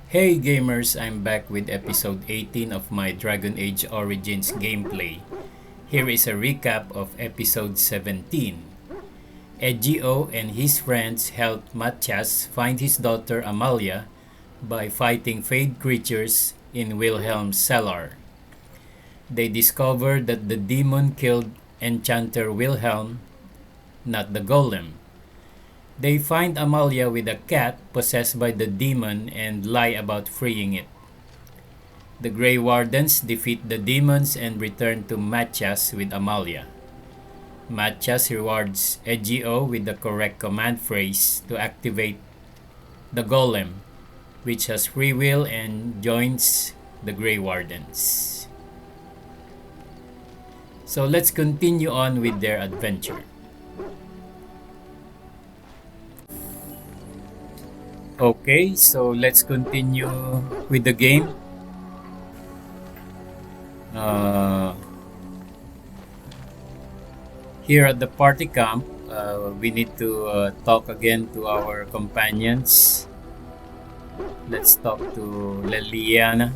Hey gamers, I'm back with episode 18 of my Dragon Age Origins gameplay. Here is a recap of episode 17. EdgieO and his friends helped Matthias find his daughter Amalia by fighting fade creatures in Wilhelm's cellar. They discovered that the demon killed Enchanter Wilhelm, not the golem. They find Amalia with a cat possessed by the demon and lie about freeing it. The Grey Wardens defeat the demons and return to Matthias with Amalia. Matthias rewards EdgieO with the correct command phrase to activate the Golem, which has free will and joins the Grey Wardens. So let's continue on with their adventure. Okay, so let's continue with the game. Here at the party camp, we need to talk again to our companions. Let's talk to Liliana.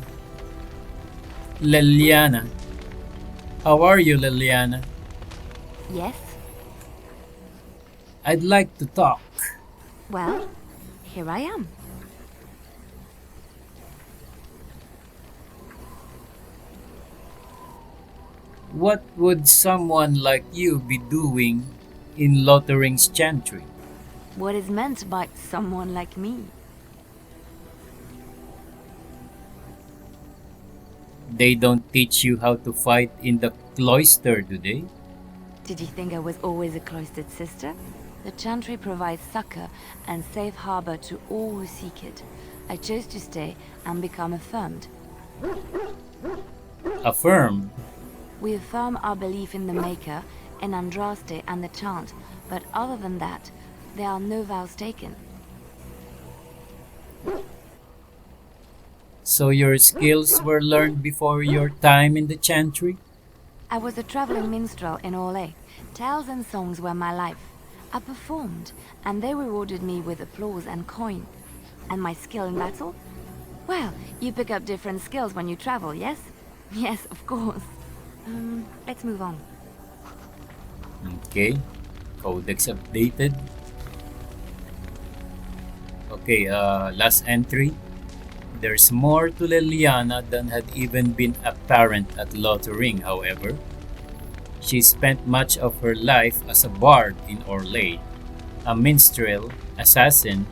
Liliana, how are you, Liliana? Yes? I'd like to talk. Well, here I am. What would someone like you be doing in Lotharing's chantry? What is meant by someone like me? They don't teach you how to fight in the cloister, do they? Did you think I was always a cloistered sister? The Chantry provides succor and safe harbor to all who seek it. I chose to stay and become affirmed. Affirm. We affirm our belief in the Maker, in Andraste and the Chant, but other than that, there are no vows taken. So your skills were learned before your time in the chantry? I was a traveling minstrel in Orlais. Tales and songs were my life. I performed, and they rewarded me with applause and coin. And my skill in battle? Well, you pick up different skills when you travel, yes? Yes, of course. Let's move on. Okay. Codex updated. Okay, last entry. There's more to Liliana than had even been apparent at Lothering, however. She spent much of her life as a bard in Orlais, a minstrel, assassin,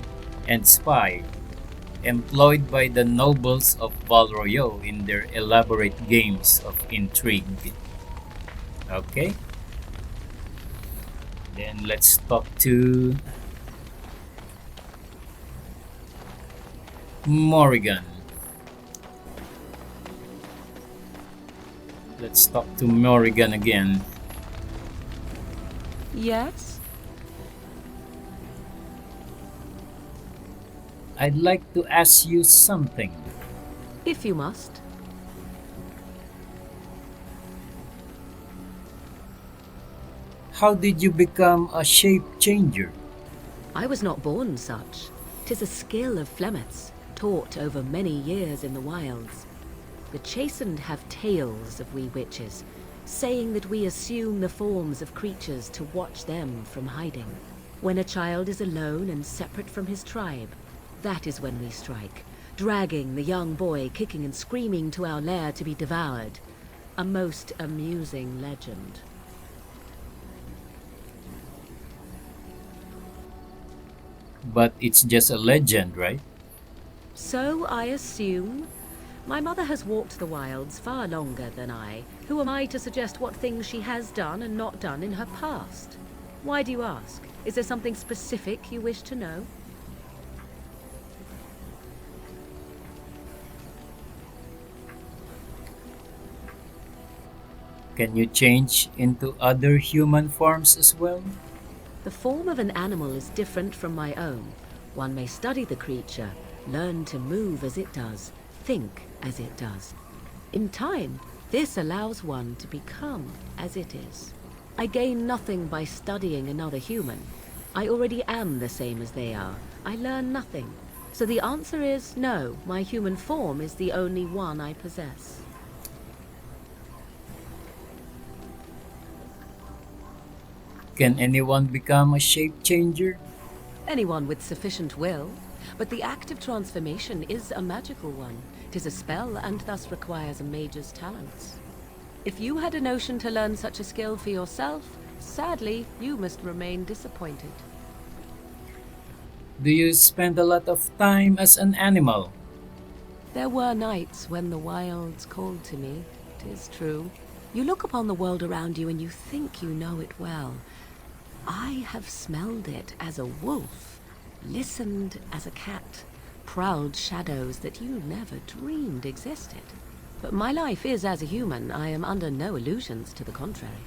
and spy, employed by the nobles of Valroyo in their elaborate games of intrigue. Okay. Then let's talk to Morrigan. Let's talk to Morrigan again. Yes? I'd like to ask you something. If you must. How did you become a shape changer? I was not born such. 'Tis a skill of Flemeth's, taught over many years in the wilds. The chastened have tales of we witches, saying that we assume the forms of creatures to watch them from hiding. When a child is alone and separate from his tribe, that is when we strike, dragging the young boy kicking and screaming to our lair to be devoured. A most amusing legend. But it's just a legend, right? So I assume. My mother has walked the wilds far longer than I. Who am I to suggest what things she has done and not done in her past? Why do you ask? Is there something specific you wish to know? Can you change into other human forms as well? The form of an animal is different from my own. One may study the creature, learn to move as it does, think as it does. In time, this allows one to become as it is. I gain nothing by studying another human. I already am the same as they are. I learn nothing. So the answer is no, my human form is the only one I possess. Can anyone become a shape changer? Anyone with sufficient will, but the act of transformation is a magical one. 'Tis a spell and thus requires a mage's talents. If you had a notion to learn such a skill for yourself, sadly, you must remain disappointed. Do you spend a lot of time as an animal? There were nights when the wilds called to me, 'tis true. You look upon the world around you and you think you know it well. I have smelled it as a wolf, listened as a cat, prowled shadows that you never dreamed existed. But my life is as a human. I am under no illusions to the contrary.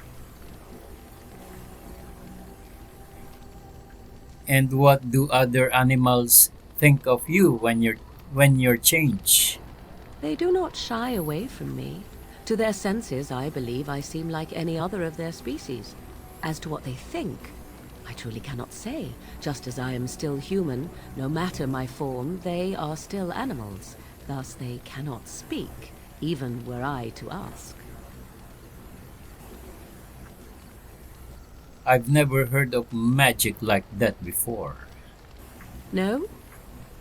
And what do other animals think of you when you're changed? They do not shy away from me. To their senses, I believe I seem like any other of their species. As to what they think, I truly cannot say. Just as I am still human, no matter my form, they are still animals. Thus they cannot speak, even were I to ask. I've never heard of magic like that before. No,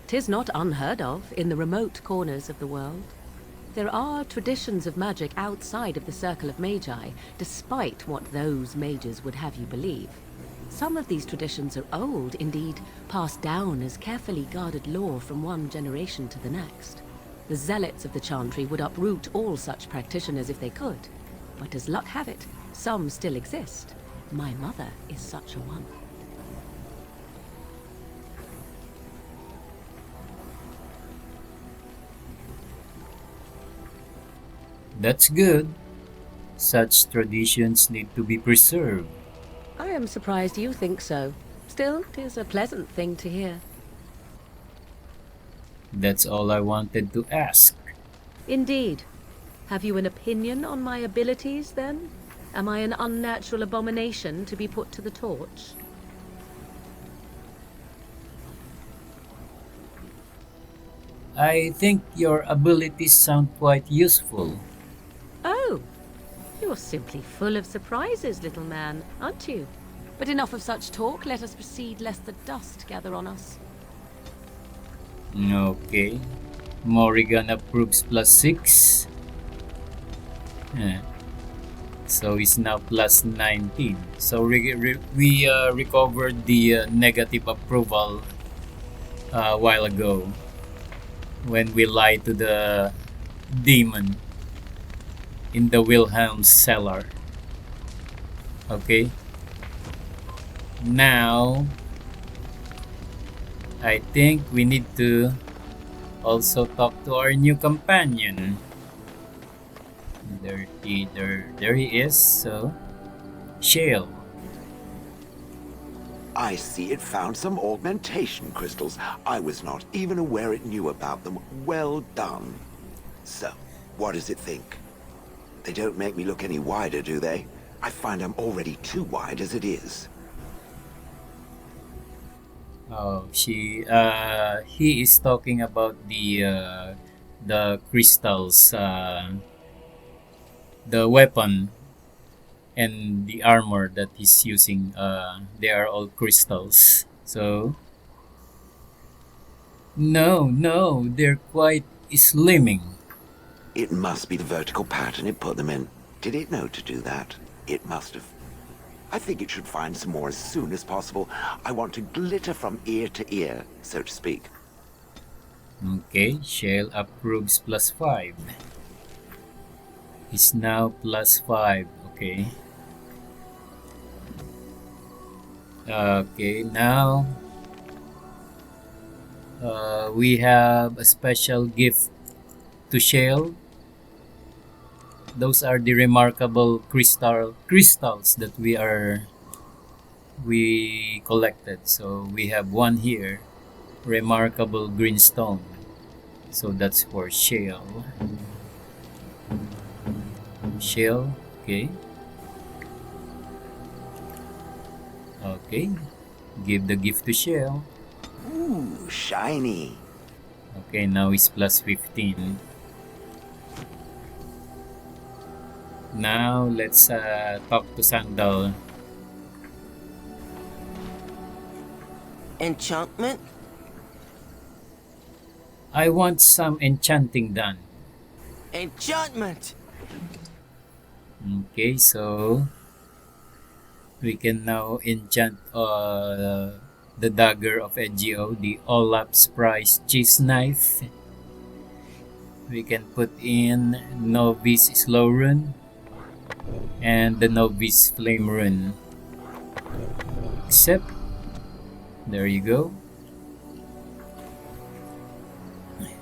'tis not unheard of in the remote corners of the world. There are traditions of magic outside of the circle of magi, despite what those mages would have you believe. Some of these traditions are old, indeed, passed down as carefully guarded lore from one generation to the next. The zealots of the chantry would uproot all such practitioners if they could. But as luck have it, some still exist. My mother is such a one. That's good. Such traditions need to be preserved. I am surprised you think so. Still, 'tis a pleasant thing to hear. That's all I wanted to ask. Indeed. Have you an opinion on my abilities, then? Am I an unnatural abomination to be put to the torch? I think your abilities sound quite useful. Oh, you're simply full of surprises, little man, aren't you? But enough of such talk. Let us proceed, lest the dust gather on us. Okay. Morrigan approves +6. So it's now +19. So we recovered the negative approval a while ago when we lied to the demon in the Wilhelm's cellar. Okay. Now, I think we need to also talk to our new companion. There he is. So, Shale. I see it found some augmentation crystals. I was not even aware it knew about them. Well done. So, what does it think? They don't make me look any wider, do they? I find I'm already too wide as it is. Oh, he is talking about the crystals, the weapon and the armor that he's using. They are all crystals. So, no, they're quite slimming. It must be the vertical pattern it put them in. Did it know to do that? It must have. I think it should find some more as soon as possible. I want to glitter from ear to ear, so to speak. Okay, Shale approves +5. It's now +5. Okay. Okay, now we have a special gift to Shale. Those are the remarkable crystals that we collected. So we have one here, remarkable green stone. So that's for Shale. Shale, okay. Okay, give the gift to Shale. Ooh, shiny. Okay, now it's plus 15. Now let's talk to Sandal. Enchantment? I want some enchanting done. Enchantment! Okay, so we can now enchant the dagger of EdgieO, the Olaf's Prize cheese knife. We can put in Novice Slow Rune and the Novice Flame Rune. Except, there you go.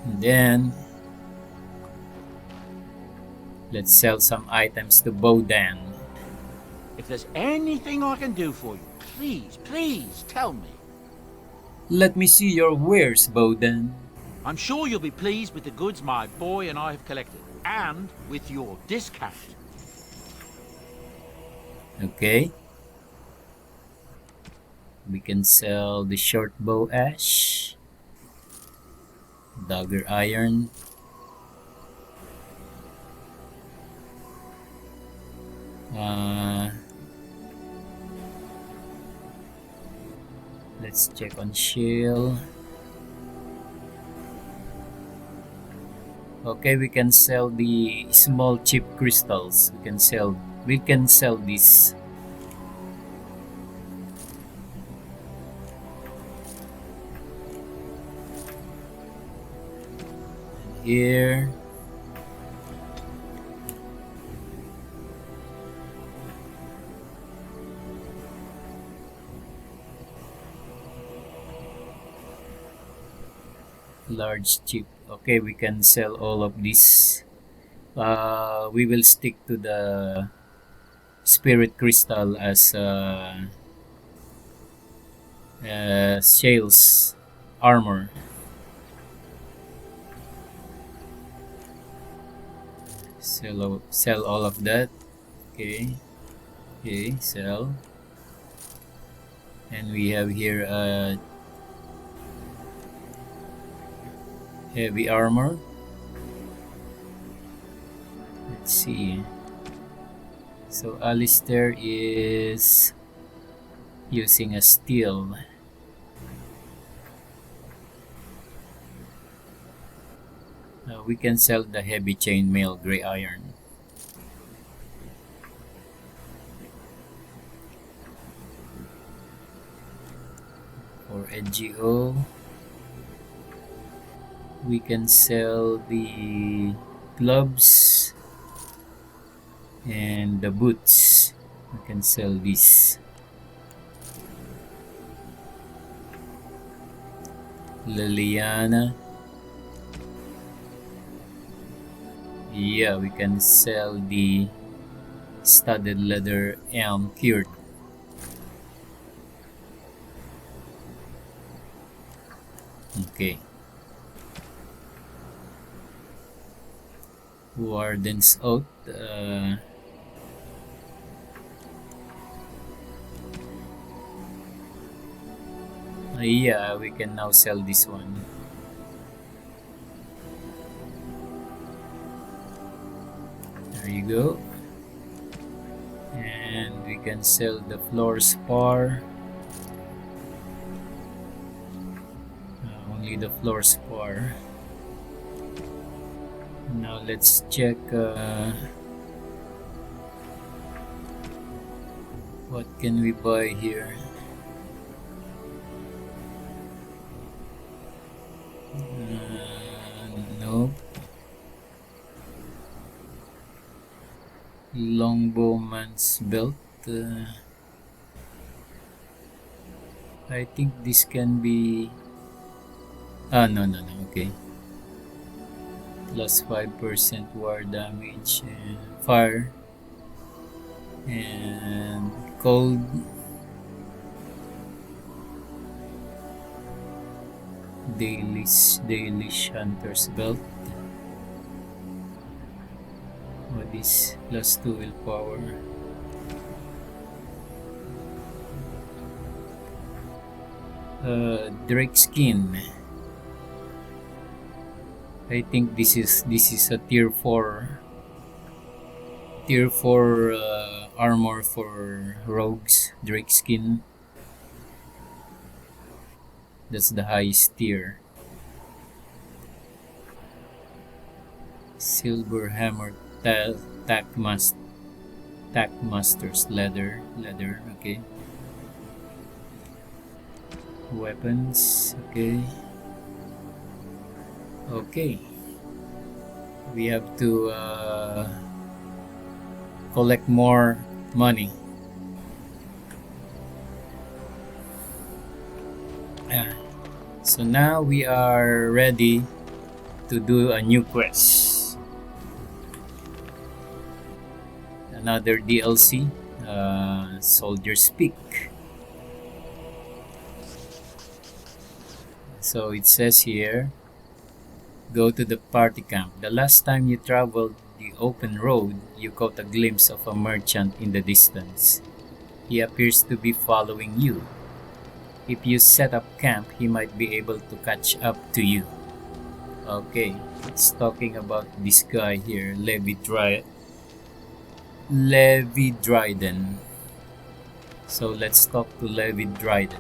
And then, let's sell some items to Bodan. If there's anything I can do for you, please tell me. Let me see your wares, Bodan. I'm sure you'll be pleased with the goods my boy and I have collected, and with your discount. Okay. We can sell the short bow ash, dagger iron, let's check on shield. Okay, we can sell the small cheap crystals. We can sell this. Here. Large chip. Okay, we can sell all of this. We will stick to the spirit crystal as sales armor. Sell all of that. Okay. Okay, sell. And we have here heavy armor. Let's see. So Alistair is using a steel. We can sell the heavy chainmail gray iron. For EdgieO, we can sell the gloves and the boots. We can sell this. Liliana. Yeah, we can sell the studded leather elm cured. Okay. Warden's Oath. Yeah, we can now sell this one. There you go. And we can sell the floor spar. Only the floor spar. Now let's check what can we buy here. Nope. Longbowman's belt. I think this can be. No. Okay. Plus 5% war damage and fire and cold. Dalish Hunter's belt. What is plus 2 willpower? Drake skin. I think this is a tier 4 armor for rogues, Drake skin. That's the highest tier. Silver hammer tackmaster's leather, okay. Weapons, okay. Okay. We have to collect more money. So now we are ready to do a new quest. Another DLC, Soldier's Peak. So it says here, go to the party camp. The last time you traveled the open road, you caught a glimpse of a merchant in the distance. He appears to be following you. If you set up camp, he might be able to catch up to you. Okay, it's talking about this guy here, Levi Dryden. So let's talk to Levi Dryden.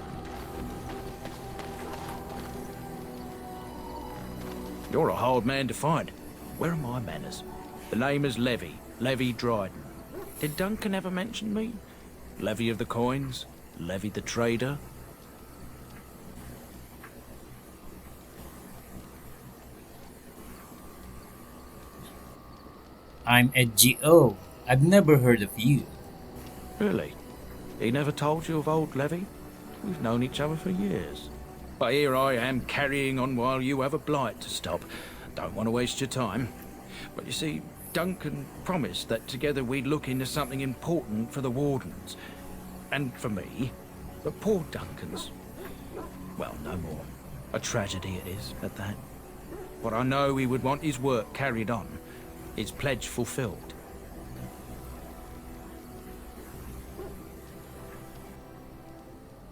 You're a hard man to find. Where are my manners? The name is Levi Dryden. Did Duncan ever mention me? Levy of the coins? Levi the trader? I'm EdgieO. I've never heard of you. Really? He never told you of old Levi? We've known each other for years. But here I am carrying on while you have a blight to stop. Don't want to waste your time. But you see, Duncan promised that together we'd look into something important for the Wardens. And for me. But poor Duncan's... well, no more. A tragedy it is, at that. But I know he would want his work carried on. His pledge fulfilled.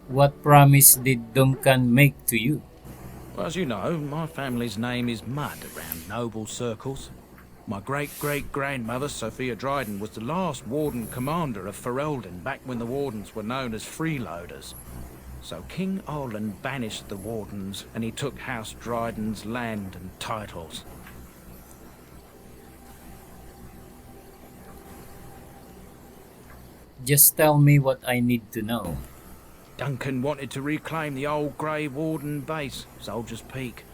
What promise did Duncan make to you? Well, as you know, my family's name is mud around noble circles. My great-great-grandmother, Sophia Dryden, was the last Warden commander of Ferelden back when the Wardens were known as freeloaders. So King Orland banished the Wardens and he took House Dryden's land and titles. Just tell me what I need to know. Duncan wanted to reclaim the old Grey Warden base, Soldier's Peak,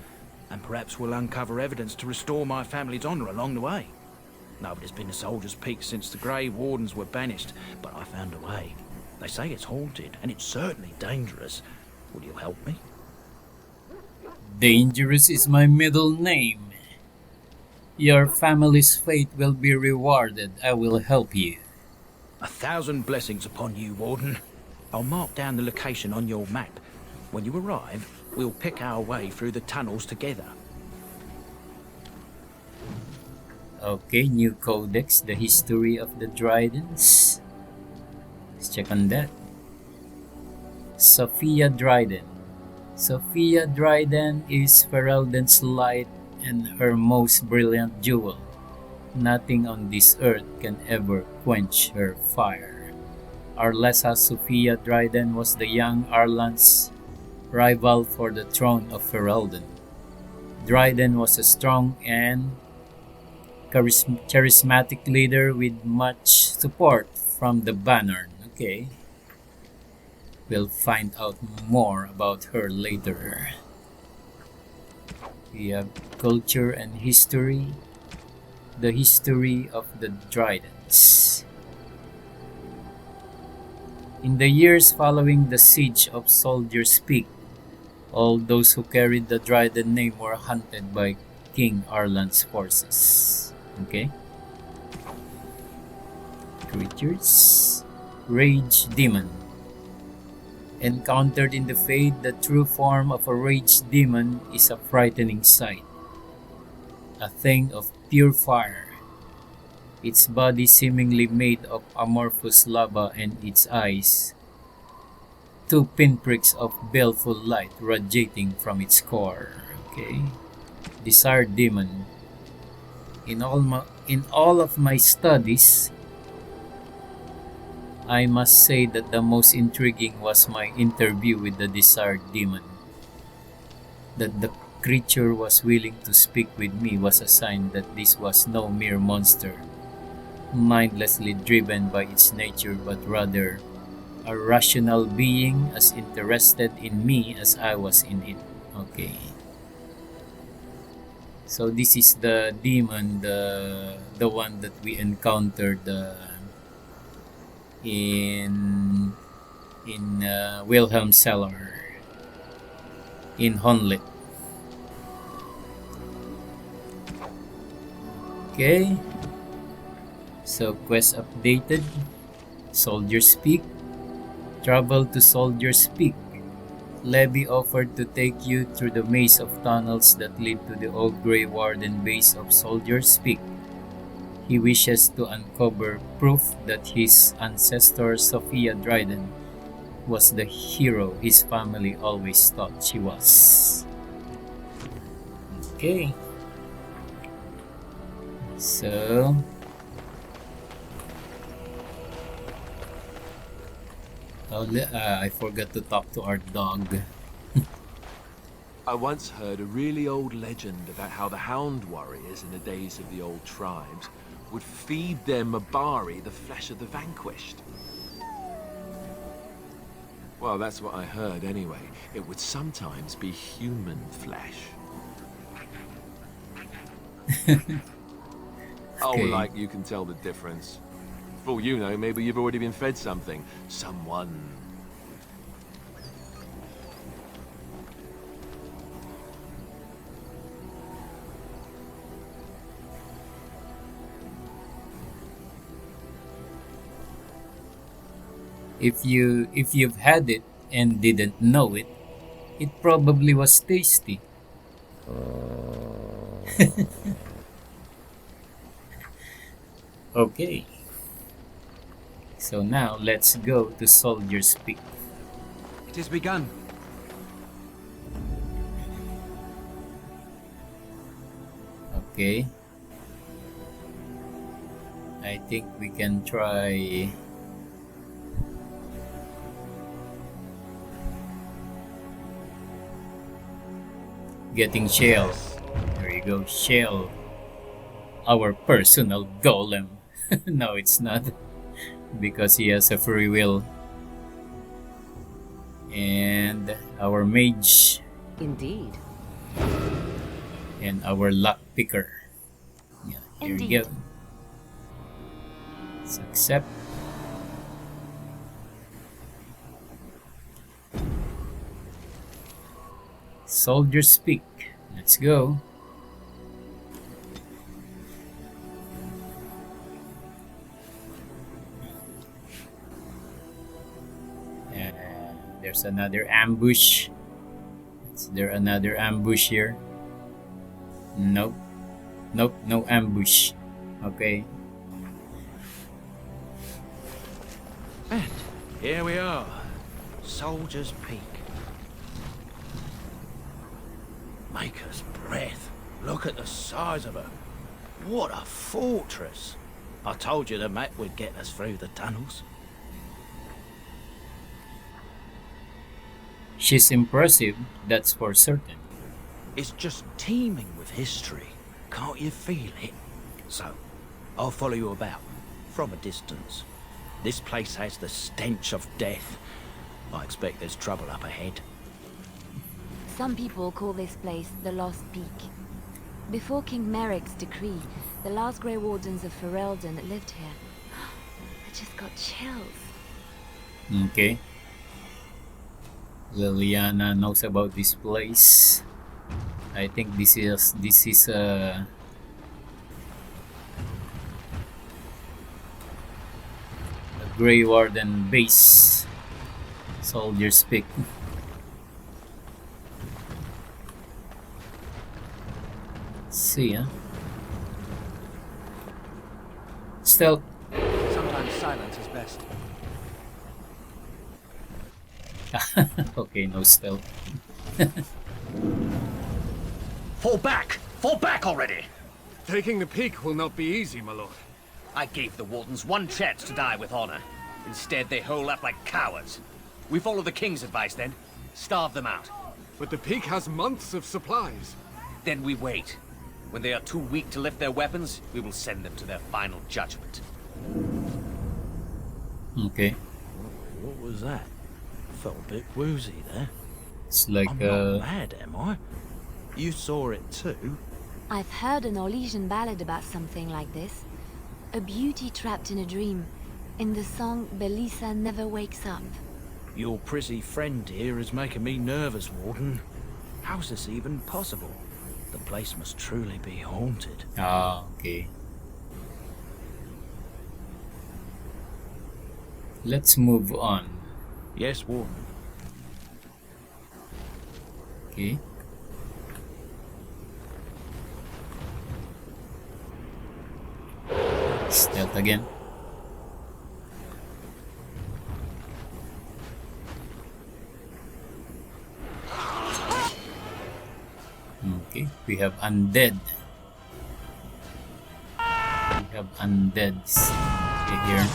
and perhaps we'll uncover evidence to restore my family's honour along the way. Nobody's been to Soldier's Peak since the Grey Wardens were banished, but I found a way. They say it's haunted, and it's certainly dangerous. Will you help me? Dangerous is my middle name. Your family's fate will be rewarded. I will help you. 1,000 blessings upon you, Warden. I'll mark down the location on your map. When you arrive, we'll pick our way through the tunnels together. Okay, new codex, the history of the Drydens. Let's check on that. Sophia Dryden. Sophia Dryden is Ferelden's light and her most brilliant jewel. Nothing on this earth can ever quench her fire. Arlessa Sophia Dryden was the young Arlan's rival for the throne of Ferelden. Dryden was a strong and charismatic leader with much support from the Banner. Okay. We'll find out more about her later. We have culture and history. The history of the Drydens. In the years following the siege of Soldier's Peak, all those who carried the Dryden name were hunted by King Arlan's forces. Okay? Creatures. Rage Demon. Encountered in the Fade, the true form of a rage demon is a frightening sight. A thing of pure fire. Its body seemingly made of amorphous lava and its eyes, two pinpricks of baleful light radiating from its core. Okay. Desired demon. In all of my studies, I must say that the most intriguing was my interview with the desired demon. That the creature was willing to speak with me was a sign that this was no mere monster, mindlessly driven by its nature, but rather a rational being as interested in me as I was in it. Okay. So this is the demon, the one that we encountered in Wilhelm Cellar in Honlit. Okay. So quest updated. Soldiers Peak. Travel to Soldiers Peak. Levi offered to take you through the maze of tunnels that lead to the old Grey Warden base of Soldiers Peak. He wishes to uncover proof that his ancestor Levi Dryden was the hero his family always thought she was. Okay. So I forgot to talk to our dog. I once heard a really old legend about how the Hound warriors in the days of the old tribes would feed their Mabari the flesh of the vanquished. Well, that's what I heard anyway. It would sometimes be human flesh. Oh, Okay. like you can tell the difference. For all you know, maybe you've already been fed something. Someone. If you've had it and didn't know it, it probably was tasty. Okay. So now let's go to Soldier's Peak. It has begun. Okay. I think we can try getting Shell. There you go, Shell. Our personal golem. No, it's not. Because he has a free will. And our mage. Indeed. And our luck picker. Yeah, here we go. Indeed. Let's accept. Soldiers Peak. Let's go. And there's another ambush. Is there another ambush here? Nope. Nope, no ambush. Okay. And here we are. Soldier's Peak. Maker's breath. Look at the size of her. What a fortress. I told you the map would get us through the tunnels. She's impressive, that's for certain. It's just teeming with history. Can't you feel it? So, I'll follow you about, from a distance. This place has the stench of death. I expect there's trouble up ahead. Some people call this place the Lost Peak. Before King Merrick's decree, the last Grey Wardens of Ferelden lived here. I just got chills. Okay. Liliana knows about this place. I think this is a Grey Warden base. Soldiers Peak. See ya. Stealth. Sometimes silence is best. Okay, no stealth. Fall back! Fall back already! Taking the peak will not be easy, my lord. I gave the Wardens one chance to die with honor. Instead, they hole up like cowards. We follow the King's advice then. Starve them out. But the peak has months of supplies. Then we wait. When they are too weak to lift their weapons, we will send them to their final judgment. Okay. What was that? Felt a bit woozy there. It's like I'm not mad, am I? You saw it too? I've heard an Orlesian ballad about something like this. A beauty trapped in a dream. In the song, Belisa never wakes up. Your pretty friend here is making me nervous, Warden. How's this even possible? The place must truly be haunted. Ah, okay. Let's move on. Yes, Warden. Okay. Stealth again. Okay, we have undead. We have undeads here.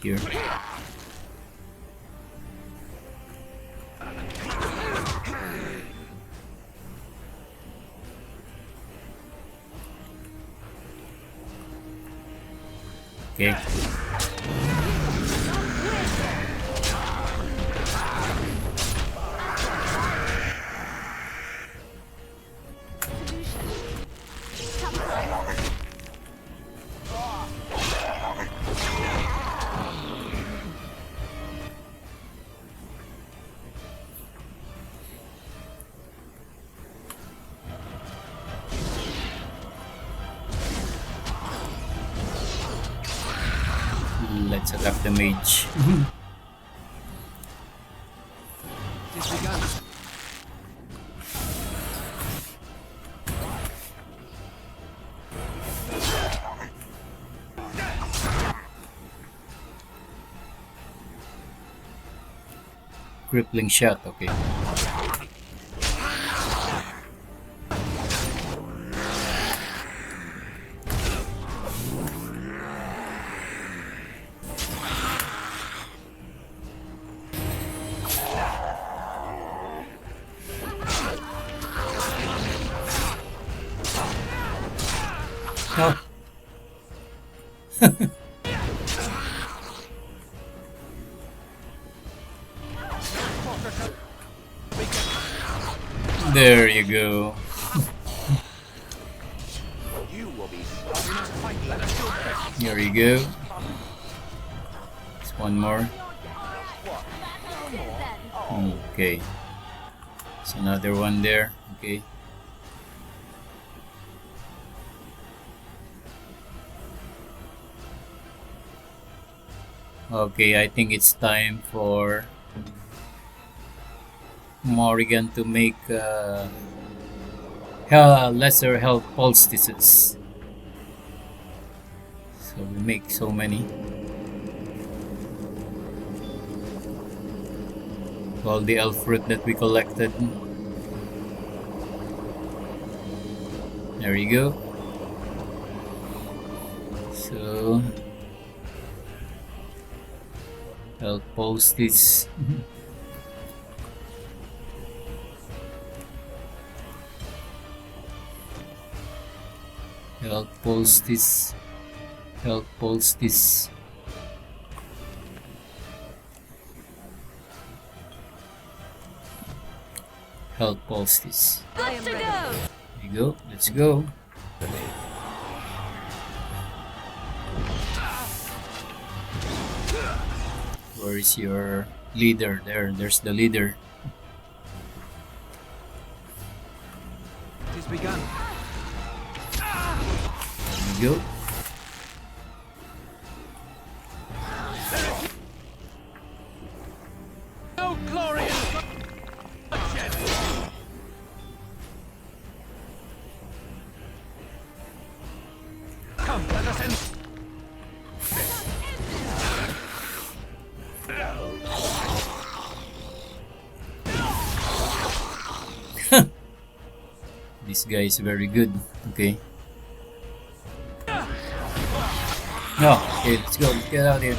Here. Okay. Let's attack the mage. It is begun. Crippling shot, okay. No. There you go. Here you go. There's one more. Okay. There's another one there. Okay. Okay, I think it's time for Morrigan to make lesser health poultices. So we make so many. All the elf fruit that we collected. There you go. So I'll post this. I'll post this. I'll post this. Health post this. I am ready. There you go. Let's go. Where is your leader? There's the leader. It is begun. There you go. No glorious bloodshed! Come, let us end. This guy is very good. Okay. No, okay, let's go. Let's get out of here.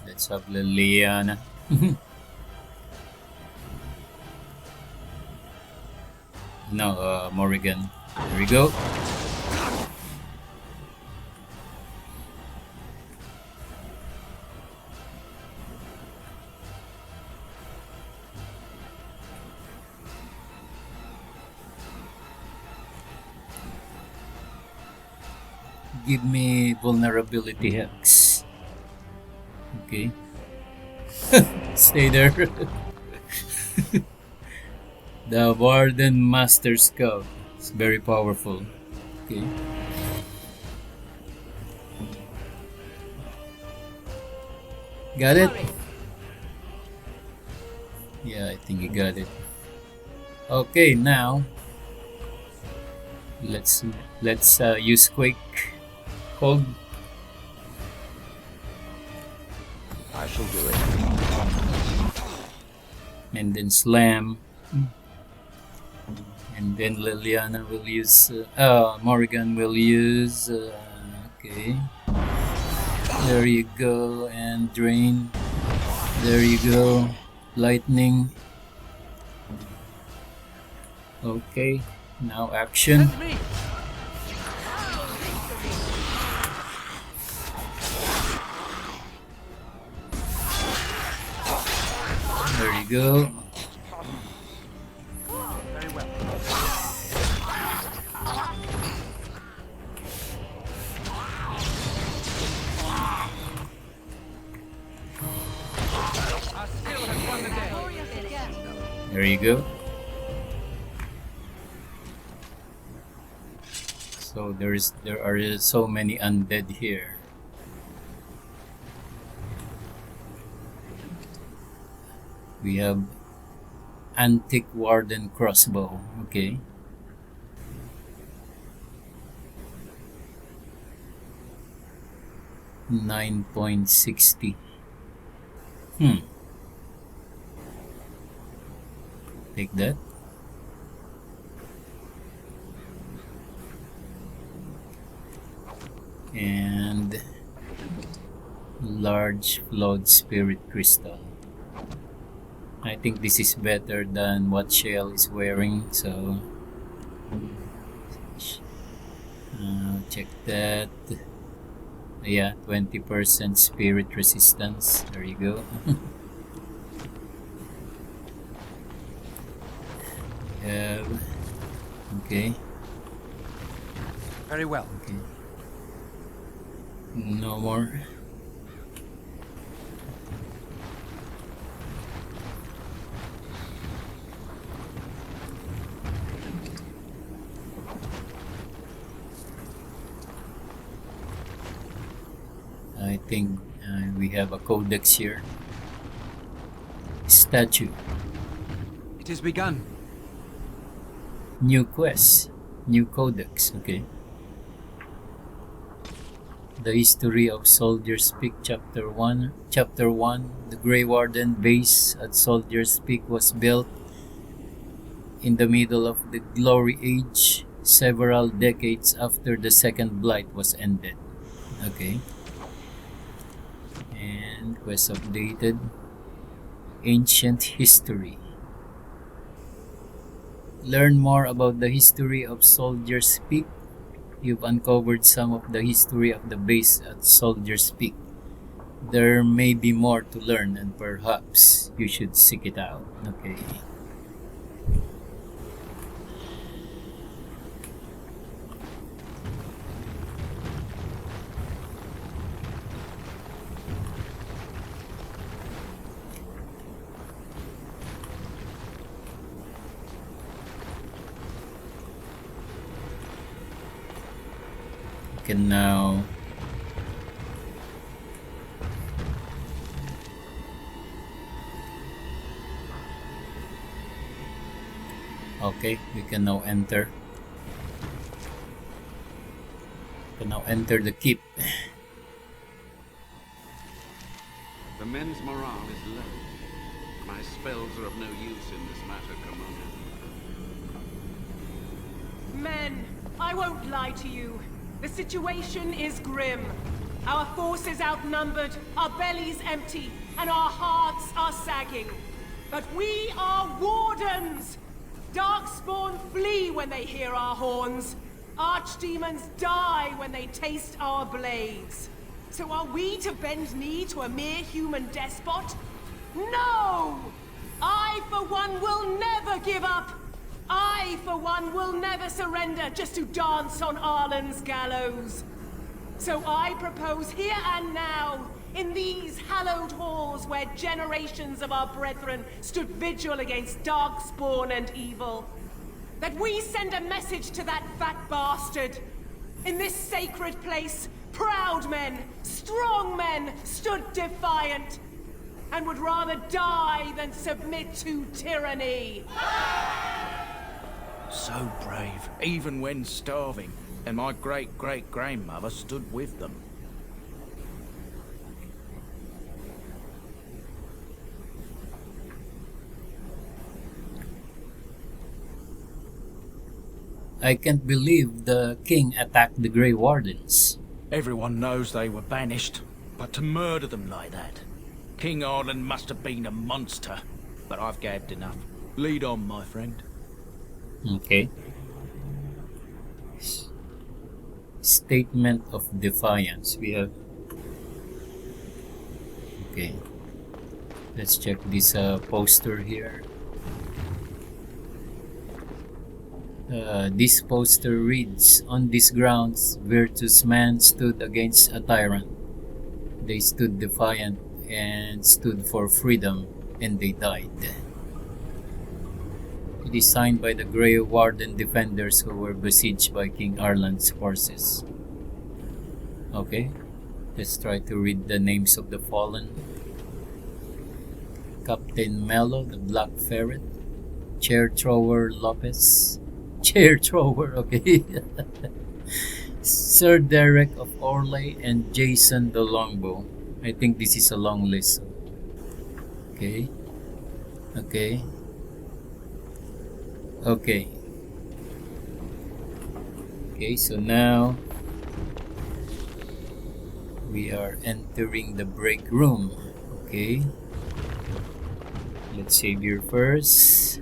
Let's have Liliana. No, Morrigan. There we go. Give me vulnerability hex. Okay. Stay there. The Warden Master Scout. It's very powerful. Okay. Got it? Yeah, I think you got it. Okay, now let's use quick hold. I shall do it. And then slam. And then Liliana will use Morrigan will use okay. There you go, and drain. There you go. Lightning. Okay, now action. There you go. Very well. Our skill has won the day. There you go. So there are so many undead here. We have Antique Warden Crossbow. Okay. $9.60. Take that. And large flawed spirit crystal. I think this is better than what Shell is wearing, so check that. Yeah, 20% spirit resistance. There you go. Okay. Very well. Okay. No more. I think we have a codex here. Statue. It has begun. New quest. New codex. Okay. The History of Soldier's Peak, Chapter 1. Chapter 1. The Grey Warden base at Soldier's Peak was built in the middle of the Glory Age, several decades after the Second Blight was ended. Okay. And quest updated. Ancient History. Learn more about the history of Soldier's Peak. You've uncovered some of the history of the base at Soldier's Peak. There may be more to learn, and perhaps you should seek it out. Okay. can now we can now enter. We can now enter the keep. The men's morale is low. My spells are of no use in this matter, Commander. Men, I won't lie to you. The situation is grim. Our forces outnumbered, our bellies empty, and our hearts are sagging. But we are wardens! Darkspawn flee when they hear our horns. Archdemons die when they taste our blades. So are we to bend knee to a mere human despot? No! I, for one, will never give up! I, for one, will never surrender just to dance on Arlen's gallows. So I propose here and now, in these hallowed halls where generations of our brethren stood vigil against darkspawn and evil, that we send a message to that fat bastard. In this sacred place, proud men, strong men stood defiant, and would rather die than submit to tyranny. So brave, even when starving, and my great-great-grandmother stood with them. I can't believe the king attacked the Grey Wardens. Everyone knows they were banished, but to murder them like that... King Arlen must have been a monster, but I've gabbed enough. Lead on, my friend. Okay. Statement of Defiance. We have... Okay. Let's check this poster here. This poster reads, "On these grounds, virtuous man stood against a tyrant. They stood defiant and stood for freedom, and they died." It is signed by the Grey Warden defenders who were besieged by King Arlan's forces. Okay, let's try to read the names of the fallen. Captain Mello, the Black Ferret. Chair Thrower Lopez. Chair Thrower, okay. Sir Derek of Orley and Jason the Longbow. I think this is a long list. Okay. Okay. Okay. Okay, so now we are entering the break room. Okay. Let's save here first.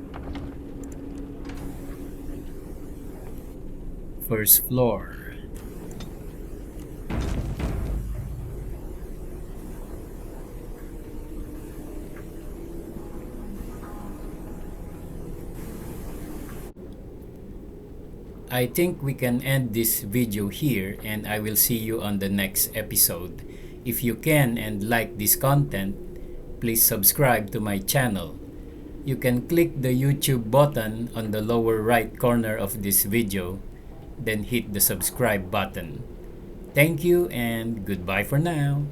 First floor. I think we can end this video here, and I will see you on the next episode. If you can and like this content, please subscribe to my channel. You can click the YouTube button on the lower right corner of this video, then hit the subscribe button. Thank you and goodbye for now.